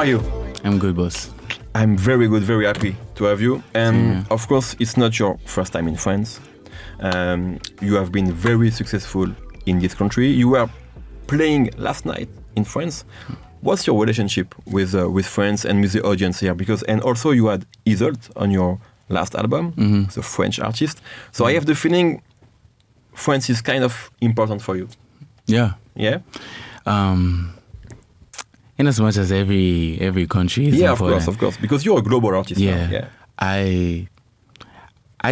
are you? I'm good, boss. I'm very good, very happy to have you. And of course, it's not your first time in France. You have been very successful in this country. You were playing last night in France. What's your relationship with France and with the audience here? And also you had HEIS on your last album, the French artist. So I have the feeling France is kind of important for you. Yeah. Yeah? In as much as every country is important. Of course, because you're a global artist now. Yeah. I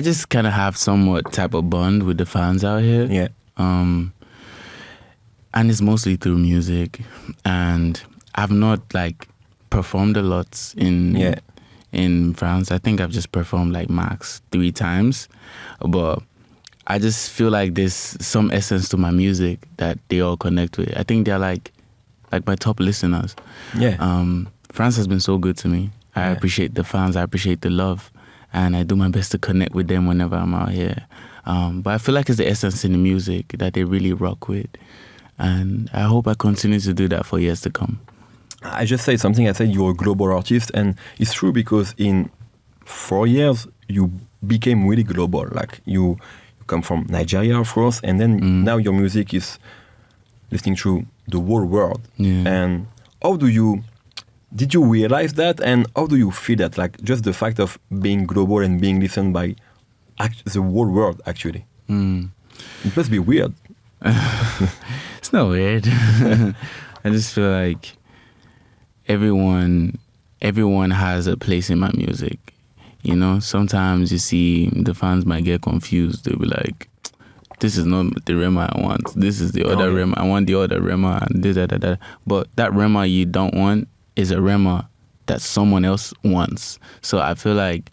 just kind of have somewhat type of bond with the fans out here. Yeah. And it's mostly through music. And I've not performed a lot in France. I think I've just performed max 3 times. But I just feel like there's some essence to my music that they all connect with. I think they're like my top listeners. Yeah. France has been so good to me. I appreciate the fans. I appreciate the love. And I do my best to connect with them whenever I'm out here. But I feel like it's the essence in the music that they really rock with. And I hope I continue to do that for years to come. I just said something. I said you're a global artist. And it's true because in 4 years, you became really global. You come from Nigeria, of course. And then now your music is listening to the whole world. Yeah. And did you realize that? And how do you feel that? Just the fact of being global and being listened by the whole world, actually. It must be weird. It's not weird. I just feel like everyone has a place in my music. You know, sometimes you see the fans might get confused. They'll be like, this is not the Rema I want. This is the other Rema. I want the other Rema. And this, that. But that Rema you don't want is a Rema that someone else wants. So I feel like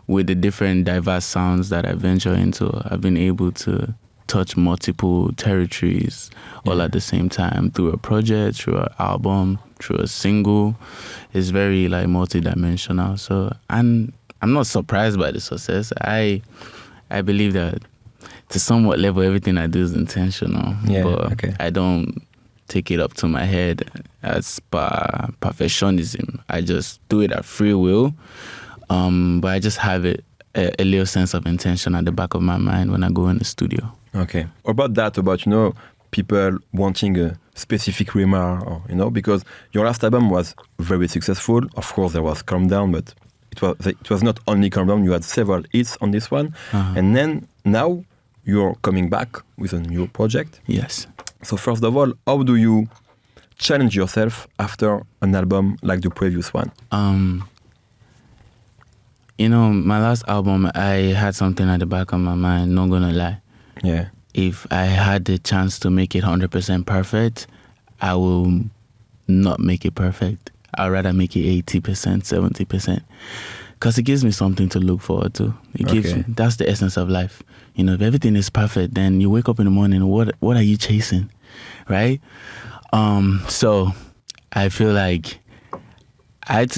with the different diverse sounds that I venture into, I've been able to touch multiple territories all at the same time through a project, through an album, through a single. It's very multidimensional. So I'm not surprised by the success. I believe that to somewhat level, everything I do is intentional. Yeah, but okay. I don't take it up to my head as perfectionism. I just do it at free will. But I just have a little sense of intention at the back of my mind when I go in the studio. Okay. About people wanting a specific Rema, or because your last album was very successful. Of course, there was Calm Down, but it was not only Calm Down. You had several hits on this one, and then now you're coming back with a new project. Yes. So first of all, how do you challenge yourself after an album like the previous one? My last album, I had something at the back of my mind, not gonna lie. Yeah. If I had the chance to make it 100% perfect, I will not make it perfect. I'd rather make it 80%, 70%. Because it gives me something to look forward to. That's the essence of life. If everything is perfect, then you wake up in the morning, what are you chasing? Right? So I feel like I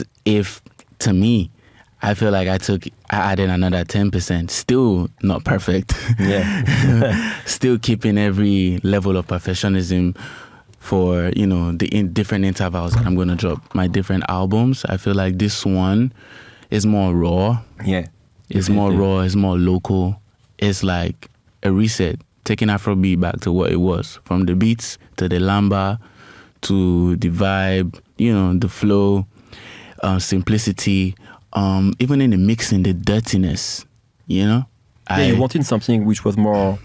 added another 10%, still not perfect. Yeah. Still keeping every level of perfectionism for, the different intervals that I'm going to drop my different albums. I feel like this one is more raw. Yeah. It's more raw, it's more local. It's like a reset, taking Afrobeat back to what it was, from the beats to the lamba to the vibe, the flow, simplicity, even in the mixing, the dirtiness, you wanted something which was more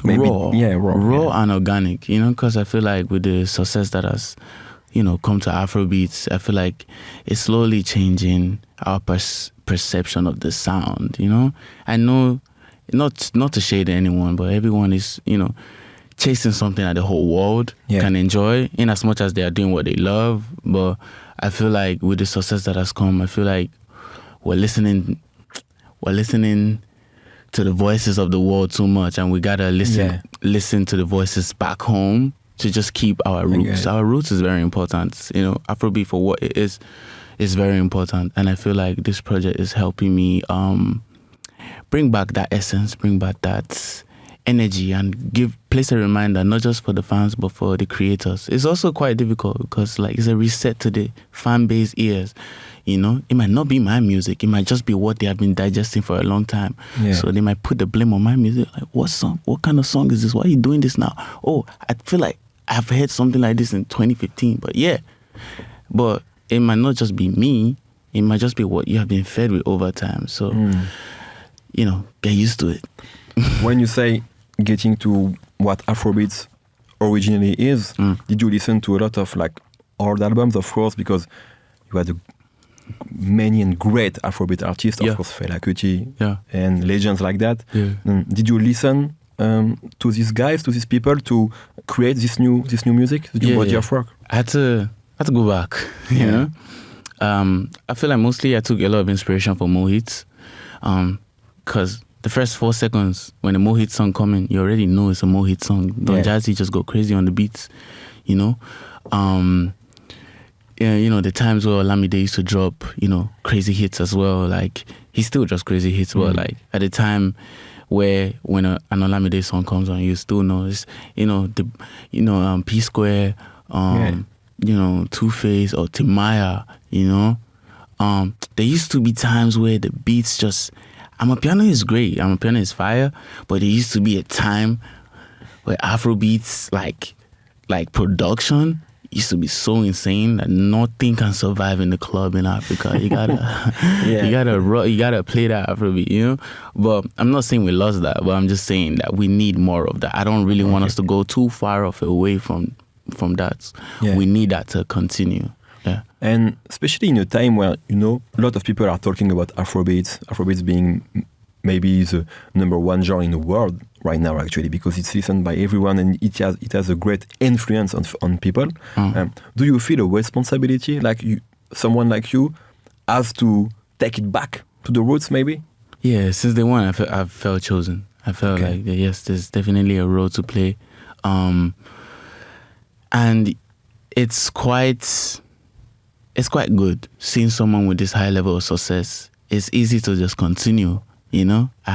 raw. Yeah, raw and organic, because I feel like with the success that has, come to Afrobeats, I feel like it's slowly changing our perception of the sound, I know, not to shade anyone, but everyone is, chasing something that the whole world can enjoy, in as much as they are doing what they love. But I feel like with the success that has come, I feel like we're listening to the voices of the world too much, and we gotta listen to the voices back home to just keep our roots. Our roots is very important. Afrobeat for what it is very important, and I feel like this project is helping me bring back that essence, bring back that energy and place a reminder, not just for the fans but for the creators. It's also quite difficult because like it's a reset to the fan base ears. You know, it might not be my music. It might just be what they have been digesting for a long time. Yeah. So they might put the blame on my music. Like, what song? What kind of song is this? Why are you doing this now? Oh, I feel like I've heard something like this in 2015. But yeah, but it might not just be me. It might just be what you have been fed with over time. So, you know, get used to it. When you say getting to what Afrobeat originally is, did you listen to a lot of like old albums, of course, because you had many and great Afrobeat artists, of course, Fela Kuti and legends like that. Yeah. Did you listen to these guys, to these people, to create this new music, this new body of work? I had to go back, you know. I feel like mostly I took a lot of inspiration from Mohit, because the first 4 seconds when a Mohit song coming, you already know it's a Mohit song. Don Jazzy just go crazy on the beats, you know. Yeah, you know, the times where Olamide used to drop, you know, crazy hits as well. Like he still drops crazy hits, but like at the time where when an Olamide song comes on, you still know it's, you know, P Square, you know, Two Face or Timaya, you know. There used to be times where the beats just, Amapiano is great, Amapiano is fire, but there used to be a time where Afrobeats, like production, used to be so insane that nothing can survive in the club in Africa. You gotta, you gotta play that Afrobeat, you know. But I'm not saying we lost that, but I'm just saying that we need more of that. I don't really want us to go too far off away from that. We need that to continue. Yeah. And especially in a time where, you know, a lot of people are talking about Afrobeats being maybe the #1 genre in the world right now, actually, because it's listened by everyone and it has a great influence on people. Do you feel a responsibility, like someone like you has to take it back to the roots, maybe? Yeah, since day one, I felt chosen. I felt like, yes, there's definitely a role to play. And it's quite good seeing someone with this high level of success. It's easy to just continue, you know. I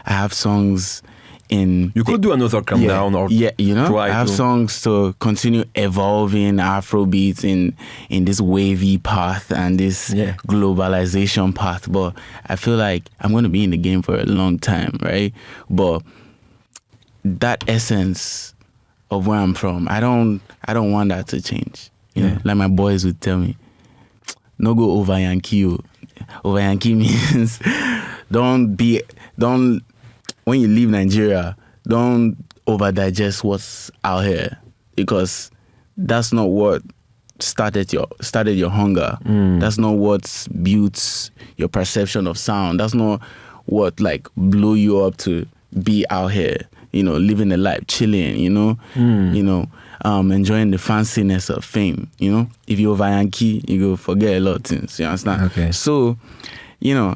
have songs in. You could do another Calm Down or you know. I have songs to continue evolving Afrobeats in this wavy path and this globalization path. But I feel like I'm going to be in the game for a long time, right? But that essence of where I'm from, I don't want that to change. You know, like my boys would tell me, no go over Yankee. Over Yankee means don't when you leave Nigeria, don't over digest what's out here, because that's not what started your hunger. That's not what built your perception of sound. That's not what like blew you up to be out here, you know, living a life, chilling, you know, enjoying the fanciness of fame, you know. If you over Yankee, you go forget a lot of things, you understand? Okay. So, you know,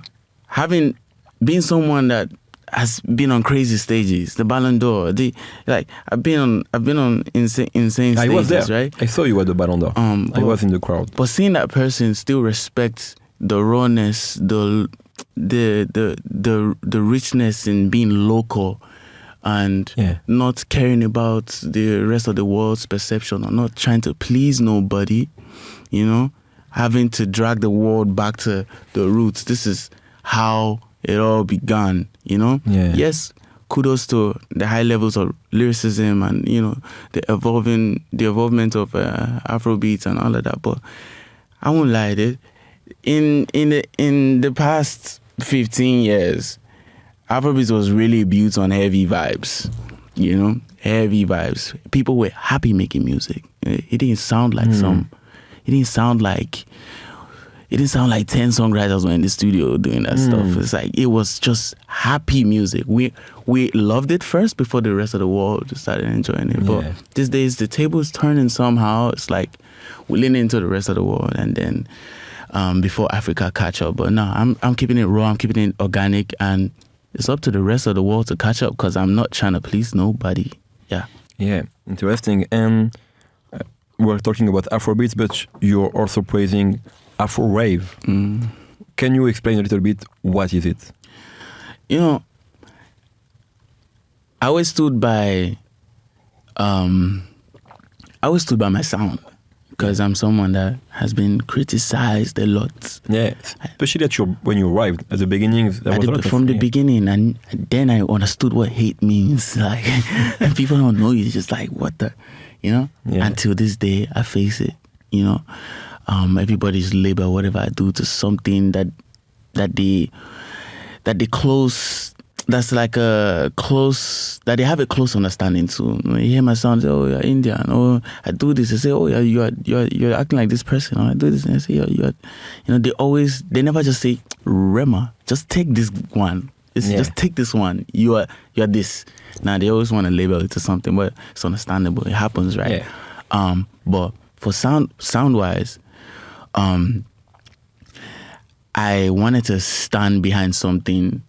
being someone that has been on crazy stages, the Ballon d'Or, I've been on insane stages, I was there. Right? I saw you at the Ballon d'Or. I was in the crowd. But seeing that person still respect the rawness, the richness in being local, and not caring about the rest of the world's perception, or not trying to please nobody, you know, having to drag the world back to the roots. This is how it all began, you know. Yes, kudos to the high levels of lyricism and, you know, the evolvement of Afrobeats and all of that. But I won't lie, in the past 15 years, Afrobeat was really built on heavy vibes, you know, heavy vibes. People were happy making music. It didn't sound like it didn't sound like 10 songwriters were in the studio doing that stuff. It's like, it was just happy music. We loved it first before the rest of the world started enjoying it. But these days, the table's turning somehow. It's like we lean into the rest of the world, and then before Africa catch up. But no, I'm keeping it raw. I'm keeping it organic, and it's up to the rest of the world to catch up, because I'm not trying to please nobody. Yeah, interesting. And we're talking about Afrobeats, but you're also praising Afro Rave. Can you explain a little bit what is it? You know, I always stood by my sound, because I'm someone that has been criticized a lot. Yeah, especially when you arrived at the beginning. From the beginning, and then I understood what hate means. Like, and people don't know you. It's just like, what the, Yeah. Until this day, I face it. Everybody's label whatever I do to something that they close. That's like that they have a close understanding to. When you hear my sound, say, oh, you're Indian. Oh, I do this. They say, oh, you're acting like this person. Oh, I do this. And I say, they never just say, Rema, just take this one. Just take this one. You're this. Now, they always want to label it to something, but it's understandable. It happens, right? Yeah. But for sound-wise, I wanted to stand behind something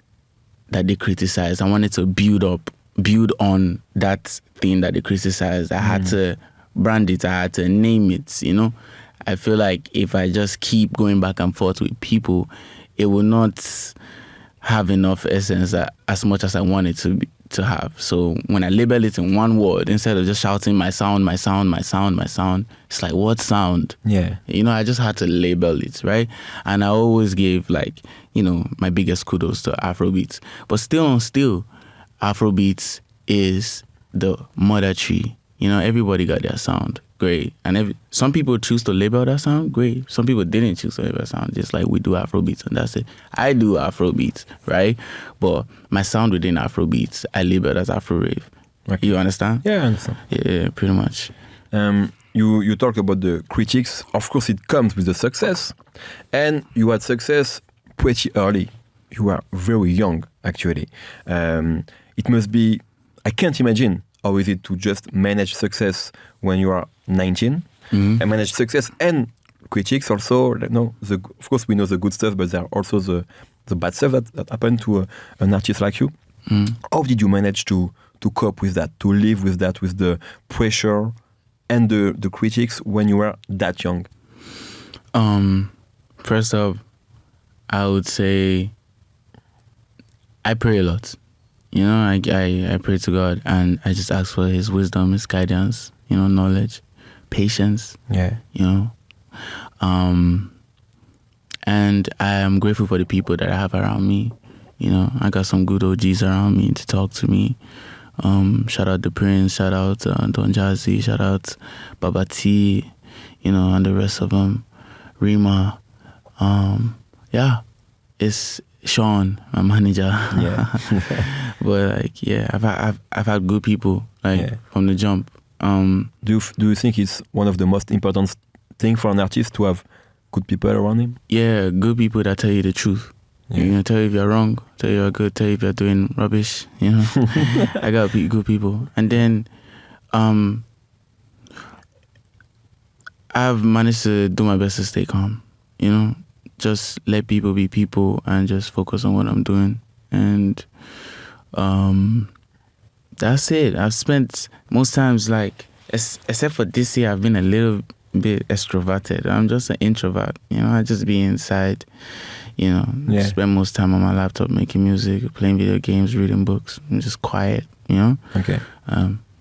that they criticized. I wanted to build on that thing that they criticized. I had to brand it. I had to name it, I feel like if I just keep going back and forth with people, it will not have enough essence as much as I want it to have. So when I label it in one word, instead of just shouting my sound, my sound, my sound, my sound, it's like, what sound? Yeah. I just had to label it, right? And I always gave my biggest kudos to Afrobeat. But still, Afrobeat is the mother tree. Everybody got their sound. Great. And some people choose to label that sound. Great. Some people didn't choose to label that sound. Just like we do Afrobeats and that's it. I do Afrobeats, right? But my sound within Afrobeats, I label as Afro Rave. Okay. You understand? Yeah, I understand. Yeah, pretty much. You talk about the critics. Of course, it comes with the success. And you had success pretty early. You are very young, actually. It must be... I can't imagine how is it to just manage success when you are 19 and manage success and critics also. Of course, we know the good stuff, but there are also the bad stuff that happened to an artist like you. How did you manage to cope with that, to live with that, with the pressure and the critics when you were that young? First off, I would say I pray a lot. I pray to God and I just ask for His wisdom, His guidance, knowledge, patience. Yeah. And I am grateful for the people that I have around me. I got some good OGs around me to talk to me. Shout out The Prince, shout out Don Jazzy, shout out Baba T, and the rest of them. Rema. It's Sean, my manager. Yeah. But I've had good people from the jump. Do you think it's one of the most important thing for an artist to have good people around him? Yeah, good people that tell you the truth. Yeah. Tell you if you're wrong, tell you you're good, tell you if you're doing rubbish. I got good people, and then I've managed to do my best to stay calm. Just let people be people and just focus on what I'm doing. And that's it. I've spent most times, except for this year, I've been a little bit extroverted. I'm just an introvert. I just be inside, spend most time on my laptop making music, playing video games, reading books. I'm just quiet, Okay.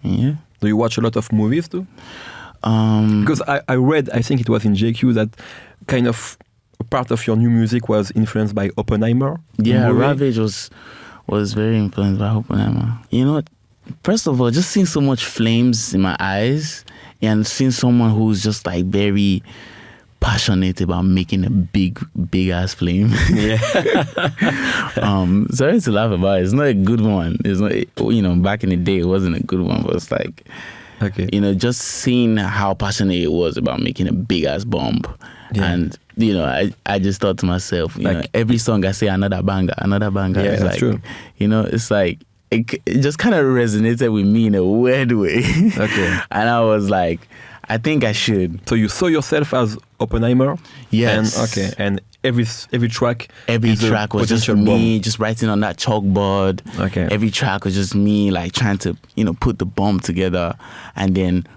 Yeah. Do you watch a lot of movies too? Because I read, I think it was in JQ, that kind of part of your new music was influenced by Oppenheimer. Yeah, Ravage was very influenced by Oppenheimer. First of all, just seeing so much flames in my eyes and seeing someone who's just very passionate about making a big ass flame. Yeah. Sorry to laugh about it. It's not a good one. It's not, back in the day it wasn't a good one, but it's okay. Just seeing how passionate it was about making a big ass bomb. Yeah. And I just thought to myself, every song I say another banger. Yeah, that's true. It's it just kind of resonated with me in a weird way. Okay. And I was like, I think I should. So you saw yourself as Oppenheimer? Yes. And every track was just me just writing on that chalkboard. Okay. Every track was just me trying to put the bomb together, and then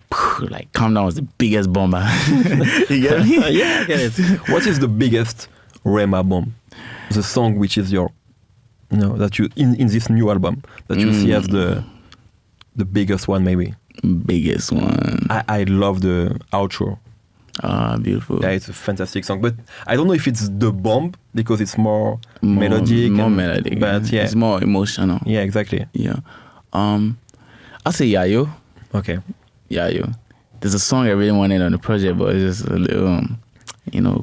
Calm Down was the biggest bomb. You get me? Yeah, I get it. What is the biggest Rema bomb? The song which is your that you in this new album that you see as the biggest one, maybe? Biggest one. I love the outro. Ah, beautiful. Yeah, it's a fantastic song, but I don't know if it's the bomb because it's more melodic. More melodic, but yeah, it's more emotional. Yeah, exactly. Yeah, I'll say Yayo. Okay. Yayo. There's a song I really wanted on the project, but it's just a little,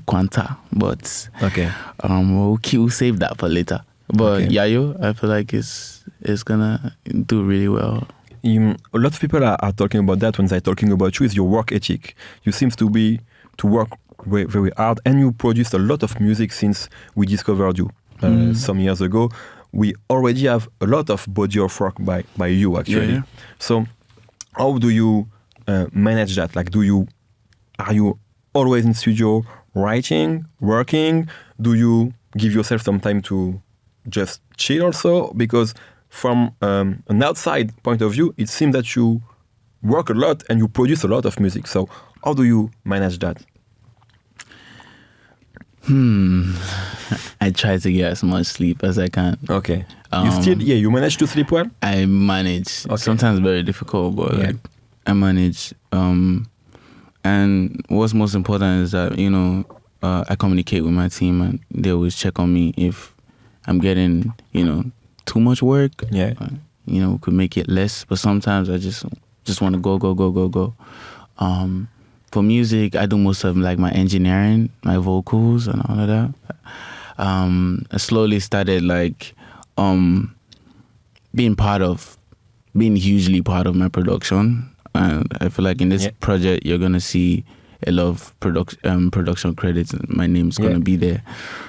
Quanta. But okay, we'll save that for later. But okay. Yayo, I feel like it's gonna do really well. A lot of people are talking about that when they're talking about you is your work ethic. You seem to work very, very hard, and you produced a lot of music since we discovered you some years ago. We already have a lot of body of work by you, actually. Yeah. So how do you manage that? Like, are you always in studio writing, working? Do you give yourself some time to just chill also? Because from an outside point of view, it seems that you work a lot and you produce a lot of music. So how do you manage that? I try to get as much sleep as I can. Okay. You manage to sleep well? I manage. Okay. Sometimes very difficult, but like I manage. And what's most important is that, I communicate with my team and they always check on me if I'm getting, too much work. Yeah. We could make it less, but sometimes I just want to go. For music, I do most of like my engineering, my vocals and all of that. I slowly started like being hugely part of my production. And I feel like in this project, you're gonna see a lot of production credits. My name's gonna be there.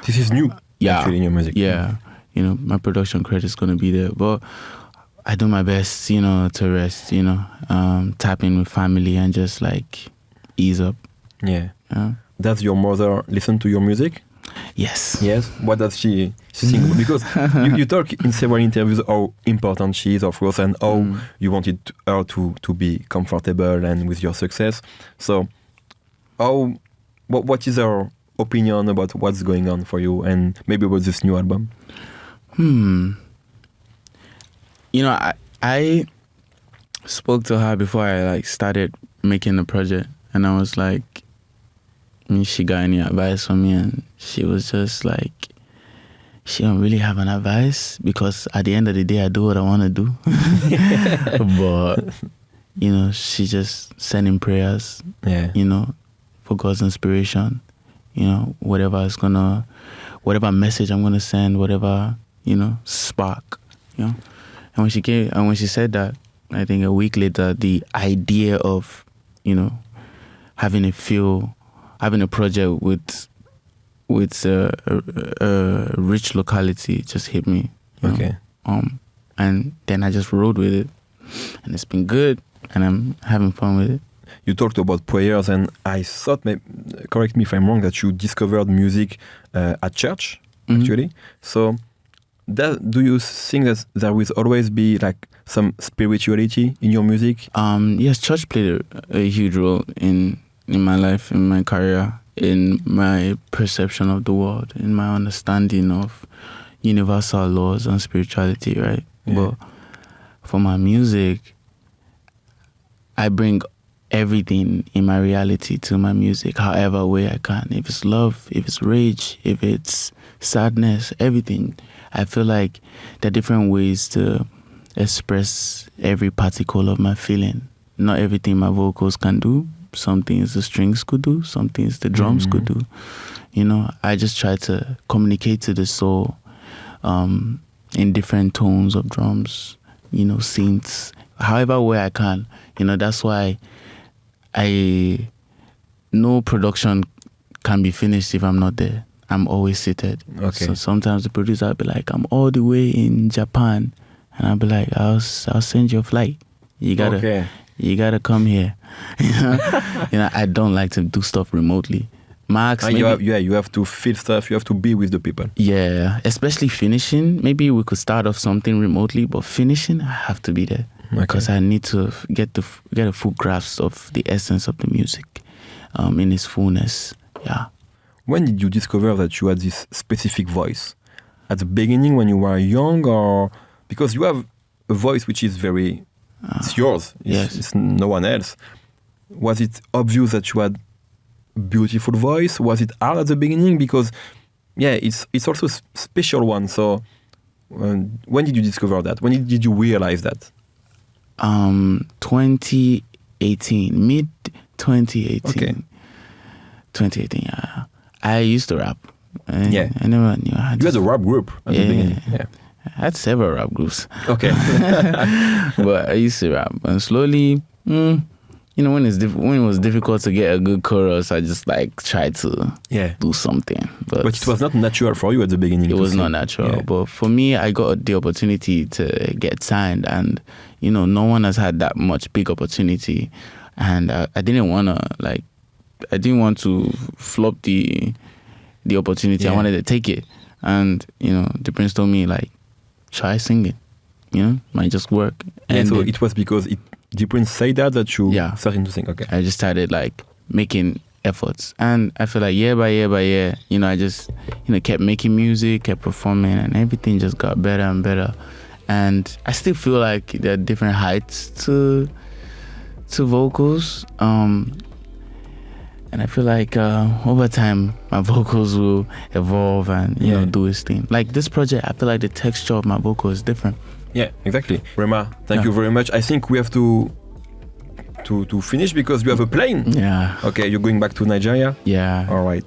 This is new. Actually, in your music. Yeah. My production credit's gonna be there, but I do my best, to rest, tap in with family and just like ease up. Yeah. Does your mother listen to your music? Yes. Yes. What does she think? Because you talk in several interviews how important she is, of course, and how you wanted her to be comfortable and with your success. So, what is her opinion about what's going on for you and maybe about this new album? I spoke to her before I started making the project, and I was like, she got any advice from me, and she was just like, she don't really have an advice because at the end of the day I do what I want to do. But she just sending prayers, for God's inspiration, whatever message I'm gonna send, whatever spark, And when she said that, I think a week later, the idea of, having a project with a rich locality just hit me. Okay. And then I just rode with it, and it's been good, and I'm having fun with it. You talked about prayers, and I thought, correct me if I'm wrong, that you discovered music at church, actually. So, do you think that there will always be like some spirituality in your music? Yes, church played a huge role in my life, in my career, in my perception of the world, in my understanding of universal laws and spirituality, right? Yeah. But for my music, I bring everything in my reality to my music, however way I can. If it's love, if it's rage, if it's sadness, everything. I feel like there are different ways to express every particle of my feeling. Not everything my vocals can do. Some things the strings could do, some things the drums could do. I just try to communicate to the soul in different tones of drums, synths, however way I can. That's why no production can be finished if I'm not there. I'm always seated. Okay. So sometimes the producer will be like, I'm all the way in Japan, and I'll be like, I'll send you a flight. You gotta come here. I don't like to do stuff remotely. Max, you have to feel stuff. You have to be with the people. Yeah, especially finishing. Maybe we could start off something remotely, but finishing, I have to be there because I need to get a full grasp of the essence of the music, in its fullness. Yeah. When did you discover that you had this specific voice? at the beginning when you were young, or because you have a voice which is very, it's yours, it's no one else. Was it obvious that you had a beautiful voice? Was it hard at the beginning? Because it's also a special one. So when did you discover that? When did you realize that? 2018, mid 2018. Okay. 2018, yeah. I used to rap. I never knew how to. You had a rap group at the beginning. Yeah. I had several rap groups. Okay. But I used to rap. And slowly, when it was difficult to get a good chorus, I just like tried to do something. But it was not natural for you at the beginning. It was not natural. But for me, I got the opportunity to get signed, and no one has had that much big opportunity. And I didn't want to flop the opportunity. I wanted to take it. And the prince told me, like, try singing, might just work. And so it was because the prince said that you started to sing. Okay. I just started like making efforts, and I feel like year by year, I just kept making music, kept performing, and everything just got better and better. And I still feel like there are different heights to vocals, and I feel like over time my vocals will evolve and do its thing. Like this project, I feel like the texture of my vocal is different. Yeah, exactly. Rema, thank you very much. I think we have to finish because you have a plane. Yeah. Okay, you're going back to Nigeria? Yeah. All right.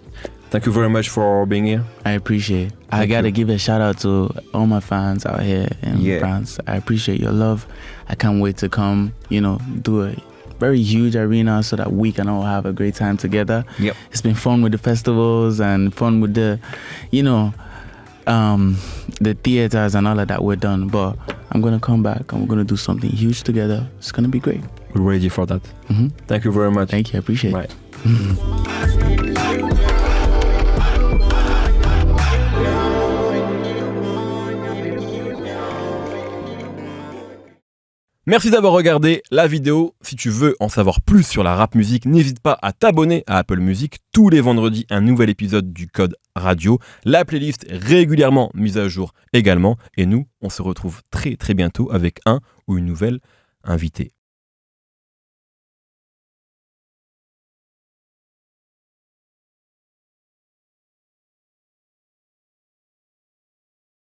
Thank you very much for being here. I appreciate it. I got to give a shout out to all my fans out here in France. I appreciate your love. I can't wait to come, do a very huge arena so that we can all have a great time together. Yep. It's been fun with the festivals and fun with the, the theaters and all of that we're done. But I'm going to come back and we're going to do something huge together. It's going to be great. We're ready for that. Mm-hmm. Thank you very much. Thank you. I appreciate it. Merci d'avoir regardé la vidéo. Si tu veux en savoir plus sur la rap musique, n'hésite pas à t'abonner à Apple Music. Tous les vendredis, un nouvel épisode du Code Radio. La playlist régulièrement mise à jour également. Et nous, on se retrouve très très bientôt avec un ou une nouvelle invitée.